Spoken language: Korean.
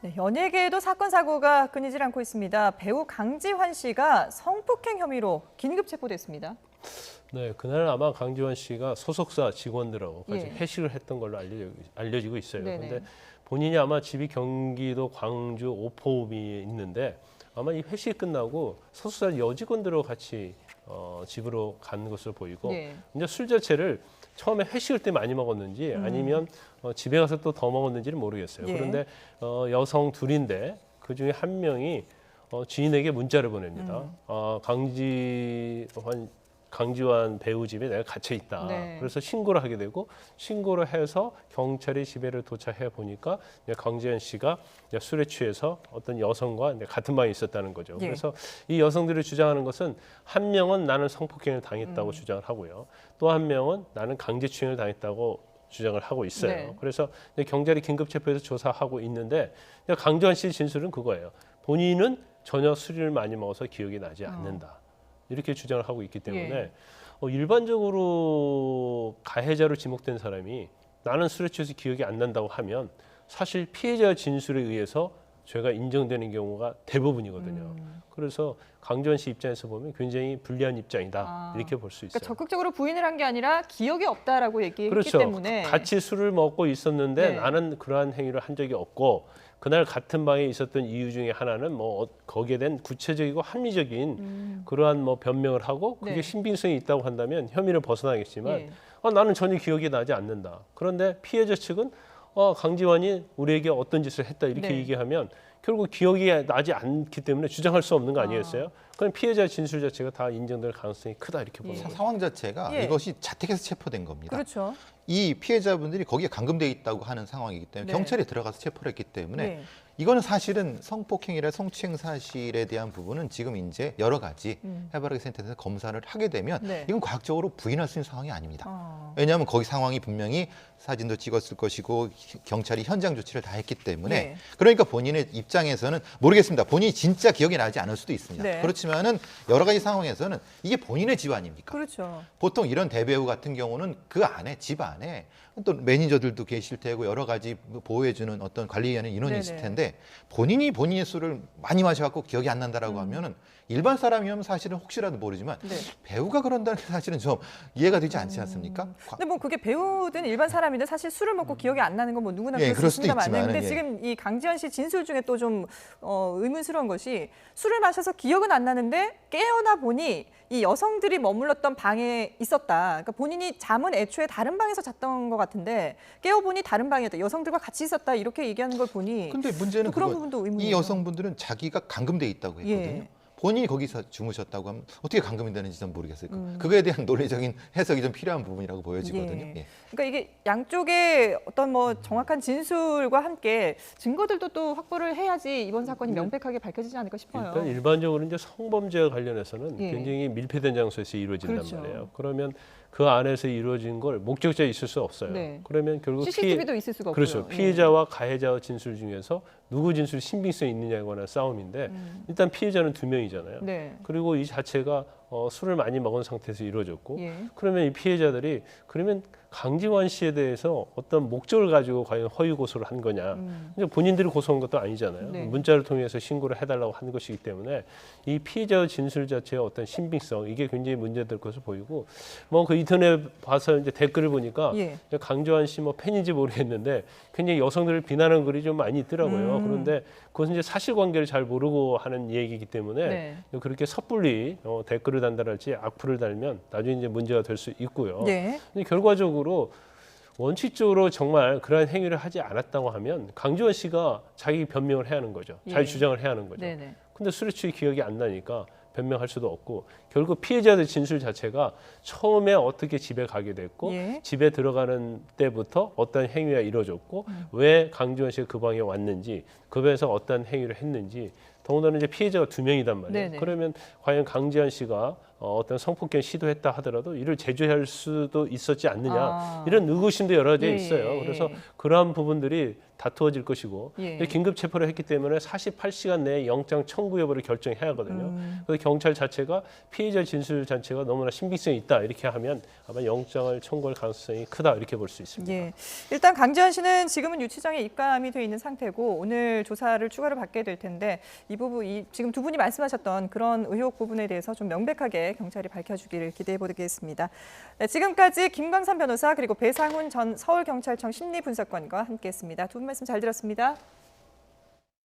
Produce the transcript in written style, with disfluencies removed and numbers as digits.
네, 연예계에도 사건 사고가 끊이질 않고 있습니다. 배우 강지환 씨가 성폭행 혐의로 긴급 체포됐습니다. 네, 그날 아마 강지환 씨가 소속사 직원들하고 같이 예. 회식을 했던 걸로 알려지고 있어요. 네네. 그런데 본인이 아마 집이 경기도 광주 오포읍이 있는데 아마 이 회식이 끝나고 소속사 여직원들하고 같이 집으로 간 것으로 보이고 예. 이제 술 자체를 처음에 회식을 때 많이 먹었는지 아니면 집에 가서 또 더 먹었는지는 모르겠어요. 예. 그런데 여성 둘인데 그 중에 한 명이 지인에게 문자를 보냅니다. 강지환 배우 집에 내가 갇혀 있다. 네. 그래서 신고를 하게 되고 신고를 해서 경찰이 집에를 도착해 보니까 강지환 씨가 술에 취해서 어떤 여성과 같은 방에 있었다는 거죠. 예. 그래서 이 여성들이 주장하는 것은 한 명은 나는 성폭행을 당했다고 주장을 하고요. 또 한 명은 나는 강제추행을 당했다고 주장을 하고 있어요. 네. 그래서 경찰이 긴급 체포해서 조사하고 있는데 강지환 씨 진술은 그거예요. 본인은 전혀 술을 많이 먹어서 기억이 나지 않는다. 이렇게 주장을 하고 있기 때문에 예. 일반적으로 가해자로 지목된 사람이 나는 술에 취해서 기억이 안 난다고 하면 사실 피해자 진술에 의해서 죄가 인정되는 경우가 대부분이거든요. 그래서 강지환 씨 입장에서 보면 굉장히 불리한 입장이다. 이렇게 볼 수 있어요. 그러니까 적극적으로 부인을 한 게 아니라 기억이 없다라고 얘기했기 그렇죠. 때문에 같이 술을 먹고 있었는데 네. 나는 그러한 행위를 한 적이 없고 그날 같은 방에 있었던 이유 중에 하나는 뭐 거기에 대한 구체적이고 합리적인 그러한 뭐 변명을 하고 그게 네. 신빙성이 있다고 한다면 혐의를 벗어나겠지만 예. 나는 전혀 기억이 나지 않는다. 그런데 피해자 측은 강지환이 우리에게 어떤 짓을 했다 이렇게 네. 얘기하면 결국 기억이 나지 않기 때문에 주장할 수 없는 거 아니겠어요? 그럼 피해자 진술 자체가 다 인정될 가능성이 크다 이렇게 보는 거죠. 상황 자체가 예. 이것이 자택에서 체포된 겁니다. 그렇죠. 이 피해자분들이 거기에 감금돼 있다고 하는 상황이기 때문에 네. 경찰에 들어가서 체포를 했기 때문에 네. 이거는 사실은 성폭행이나 성추행 사실에 대한 부분은 지금 이제 여러 가지 해바라기 센터에서 검사를 하게 되면 네. 이건 과학적으로 부인할 수 있는 상황이 아닙니다. 어. 왜냐하면 거기 상황이 분명히 사진도 찍었을 것이고 경찰이 현장 조치를 다 했기 때문에 네. 그러니까 본인의 입장에서는 모르겠습니다. 본인이 진짜 기억이 나지 않을 수도 있습니다. 네. 그렇지만은 여러 가지 상황에서는 이게 본인의 집 아닙니까? 그렇죠. 보통 이런 대배우 같은 경우는 그 안에 집 안에 또 매니저들도 계실 테고 여러 가지 보호해주는 어떤 관리하는 인원이 있을 네네. 텐데 본인의 술을 많이 마셔갖고 기억이 안 난다라고 하면은 일반 사람이면 사실은 혹시라도 모르지만 네. 배우가 그런다는 게 사실은 좀 이해가 되지 않지 않습니까? 근데 뭐 그게 배우든 일반 사람이든 사실 술을 먹고 기억이 안 나는 건 뭐 누구나 예, 그럴 수 그럴 수도 있습니다만. 있지만은, 근데 예. 지금 이 강지환 씨 진술 중에 또 좀 의문스러운 것이 술을 마셔서 기억은 안 나는데 깨어나 보니 이 여성들이 머물렀던 방에 있었다. 그러니까 본인이 잠은 애초에 다른 방에서 잤던 것 같은데 깨어보니 다른 방이었다. 여성들과 같이 있었다. 이렇게 얘기하는 걸 보니 근데 문제는 그런 그거 부분도 의문이에요. 이 여성분들은 자기가 감금돼 있다고 했거든요. 예. 본인이 거기서 주무셨다고 하면 어떻게 감금이 되는지 전 모르겠어요. 그거에 대한 논리적인 해석이 좀 필요한 부분이라고 보여지거든요. 예. 예. 그러니까 이게 양쪽의 어떤 뭐 정확한 진술과 함께 증거들도 또 확보를 해야지 이번 사건이 명백하게 밝혀지지 않을까 싶어요. 일단 일반적으로 이제 성범죄와 관련해서는 예. 굉장히 밀폐된 장소에서 이루어진단 그렇죠. 말이에요. 그러면 그 안에서 이루어진 걸 목격자 있을 수 없어요. 네. 그러면 결국 CCTV도 있을 수가 그렇죠. 없고요. 예. 피해자와 가해자의 진술 중에서 누구 진술 신빙성이 있느냐에 관한 싸움인데 일단 피해자는 2명이잖아요. 네. 그리고 이 자체가 술을 많이 먹은 상태에서 이루어졌고 예. 그러면 이 피해자들이 그러면 강지환 씨에 대해서 어떤 목적을 가지고 과연 허위 고소를 한 거냐. 이제 본인들이 고소한 것도 아니잖아요. 네. 문자를 통해서 신고를 해달라고 한 것이기 때문에 이 피해자의 진술 자체의 어떤 신빙성 이게 굉장히 문제될 것으로 보이고 뭐 그 인터넷 봐서 이제 댓글을 보니까 예. 강지환 씨 뭐 팬인지 모르겠는데 굉장히 여성들을 비난하는 글이 좀 많이 있더라고요. 그런데 그것은 이제 사실관계를 잘 모르고 하는 얘기이기 때문에 네. 그렇게 섣불리 댓글을 단달할지 악플을 달면 나중에 이제 문제가 될 수 있고요. 네. 근데 결과적으로 원칙적으로 정말 그러한 행위를 하지 않았다고 하면 강지환 씨가 자기 변명을 해야 하는 거죠. 자기 예. 주장을 해야 하는 거죠. 네네. 근데 술에 취해 기억이 안 나니까 변명할 수도 없고 결국 피해자들 진술 자체가 처음에 어떻게 집에 가게 됐고 예. 집에 들어가는 때부터 어떤 행위가 이루어졌고 왜 강지환 씨가 그 방에 왔는지 그 방에서 어떤 행위를 했는지 더군다나 이제 피해자가 2명이단 말이에요. 네네. 그러면 과연 강지한 씨가 어떤 성폭행 시도했다 하더라도 이를 제재할 수도 있었지 않느냐 이런 의구심도 여러 가지 예, 있어요. 예. 그래서 그러한 부분들이 다투어질 것이고 예. 근데 긴급 체포를 했기 때문에 48시간 내에 영장 청구 여부를 결정해야 하거든요. 그래서 경찰 자체가 피해자 진술 자체가 너무나 신빙성이 있다 이렇게 하면 아마 영장을 청구할 가능성이 크다 이렇게 볼 수 있습니다. 예. 일단 강지한 씨는 지금은 유치장에 입감이 돼 있는 상태고 오늘 조사를 추가로 받게 될 텐데 이 부분 지금 두 분이 말씀하셨던 그런 의혹 부분에 대해서 좀 명백하게 경찰이 밝혀주기를 기대해 보겠습니다. 네, 지금까지 김광삼 변호사 그리고 배상훈 전 서울경찰청 심리분석관과 함께했습니다. 두 분 말씀 잘 들었습니다.